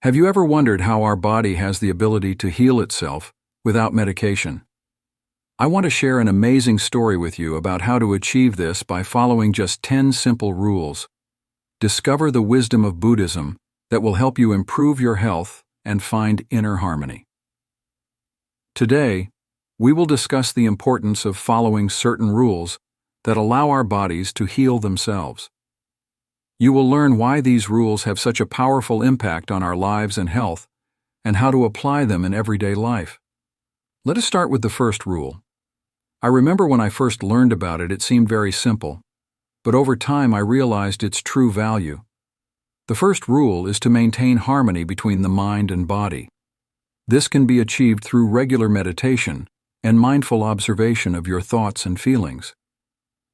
Have you ever wondered how our body has the ability to heal itself without medication? I want to share an amazing story with you about how to achieve this by following just 10 simple rules. Discover the wisdom of Buddhism that will help you improve your health and find inner harmony. Today, we will discuss the importance of following certain rules that allow our bodies to heal themselves. You will learn why these rules have such a powerful impact on our lives and health, and how to apply them in everyday life. Let us start with the first rule. I remember when I first learned about it, it seemed very simple, but over time I realized its true value. The first rule is to maintain harmony between the mind and body. This can be achieved through regular meditation and mindful observation of your thoughts and feelings.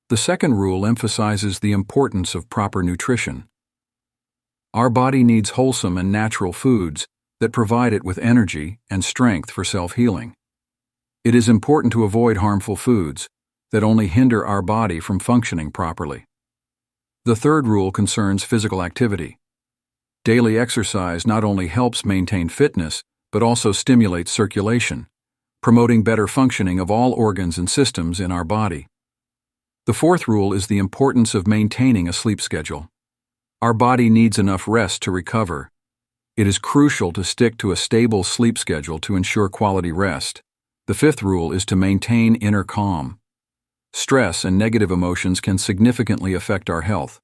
The second rule emphasizes the importance of proper nutrition. Our body needs wholesome and natural foods that provide it with energy and strength for self-healing. It is important to avoid harmful foods that only hinder our body from functioning properly. The third rule concerns physical activity. Daily exercise not only helps maintain fitness, but also stimulates circulation, promoting better functioning of all organs and systems in our body. The fourth rule is the importance of maintaining a sleep schedule. Our body needs enough rest to recover. It is crucial to stick to a stable sleep schedule to ensure quality rest. The fifth rule is to maintain inner calm. Stress and negative emotions can significantly affect our health,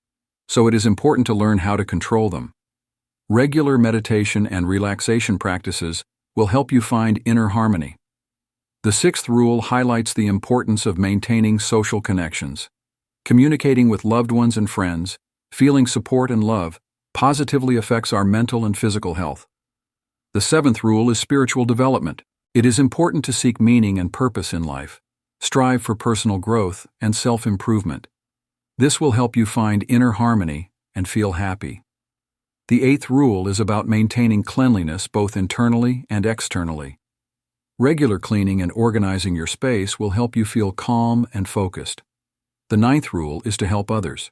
so it is important to learn how to control them. Regular meditation and relaxation practices will help you find inner harmony. The sixth rule highlights the importance of maintaining social connections. Communicating with loved ones and friends, feeling support and love, positively affects our mental and physical health. The seventh rule is spiritual development. It is important to seek meaning and purpose in life, strive for personal growth and self-improvement. This will help you find inner harmony and feel happy. The eighth rule is about maintaining cleanliness both internally and externally. Regular cleaning and organizing your space will help you feel calm and focused. The ninth rule is to help others.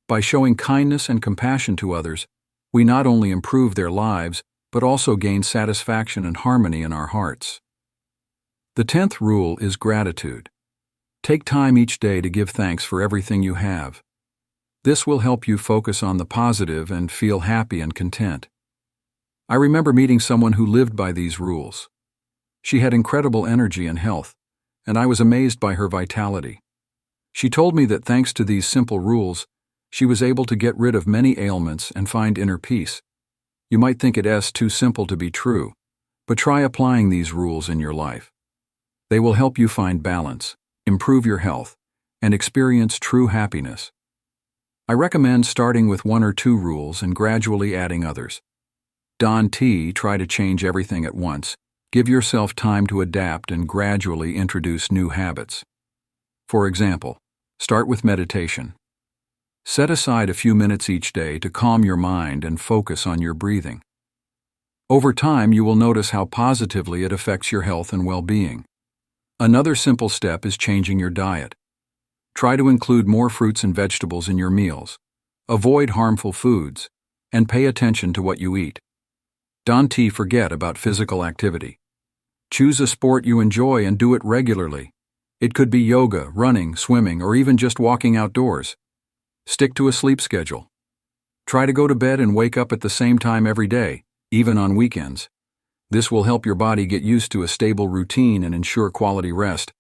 By showing kindness and compassion to others, we not only improve their lives, but also gain satisfaction and harmony in our hearts. The 10th rule is gratitude. Take time each day to give thanks for everything you have. This will help you focus on the positive and feel happy and content. I remember meeting someone who lived by these rules. She had incredible energy and health, and I was amazed by her vitality. She told me that thanks to these simple rules, she was able to get rid of many ailments and find inner peace. You might think it is too simple to be true, but try applying these rules in your life. They will help you find balance, improve your health, and experience true happiness. I recommend starting with 1 or 2 rules and gradually adding others. Don T. Try to change everything at once. Give yourself time to adapt and gradually introduce new habits. For example, start with meditation. Set aside a few minutes each day to calm your mind and focus on your breathing. Over time, you will notice how positively it affects your health and well-being. Another simple step is changing your diet. Try to include more fruits and vegetables in your meals. Avoid harmful foods, and pay attention to what you eat. Don't forget about physical activity. Choose a sport you enjoy and do it regularly. It could be yoga, running, swimming, or even just walking outdoors. Stick to a sleep schedule. Try to go to bed and wake up at the same time every day, even on weekends. This will help your body get used to a stable routine and ensure quality rest.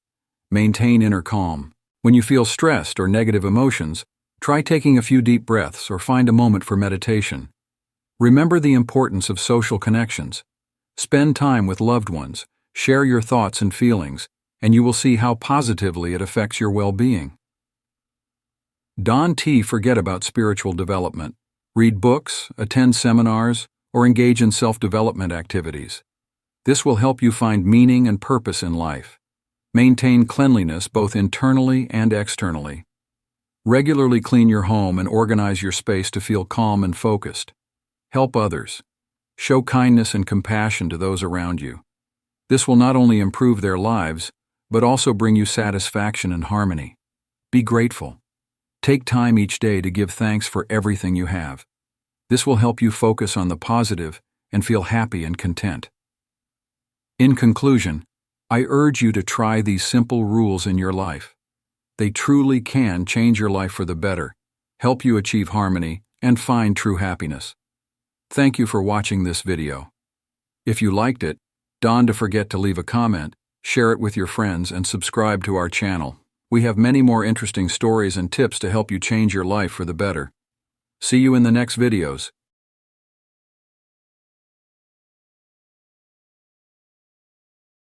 Maintain inner calm. When you feel stressed or negative emotions, try taking a few deep breaths or find a moment for meditation. Remember the importance of social connections. Spend time with loved ones, share your thoughts and feelings, and you will see how positively it affects your well-being. Don't forget about spiritual development. Read books, attend seminars, or engage in self-development activities. This will help you find meaning and purpose in life. Maintain cleanliness both internally and externally. Regularly clean your home and organize your space to feel calm and focused. Help others. Show kindness and compassion to those around you. This will not only improve their lives, but also bring you satisfaction and harmony. Be grateful. Take time each day to give thanks for everything you have. This will help you focus on the positive and feel happy and content. In conclusion, I urge you to try these simple rules in your life. They truly can change your life for the better, help you achieve harmony, and find true happiness. Thank you for watching this video. If you liked it, don't forget to leave a comment, share it with your friends, and subscribe to our channel. We have many more interesting stories and tips to help you change your life for the better. See you in the next videos.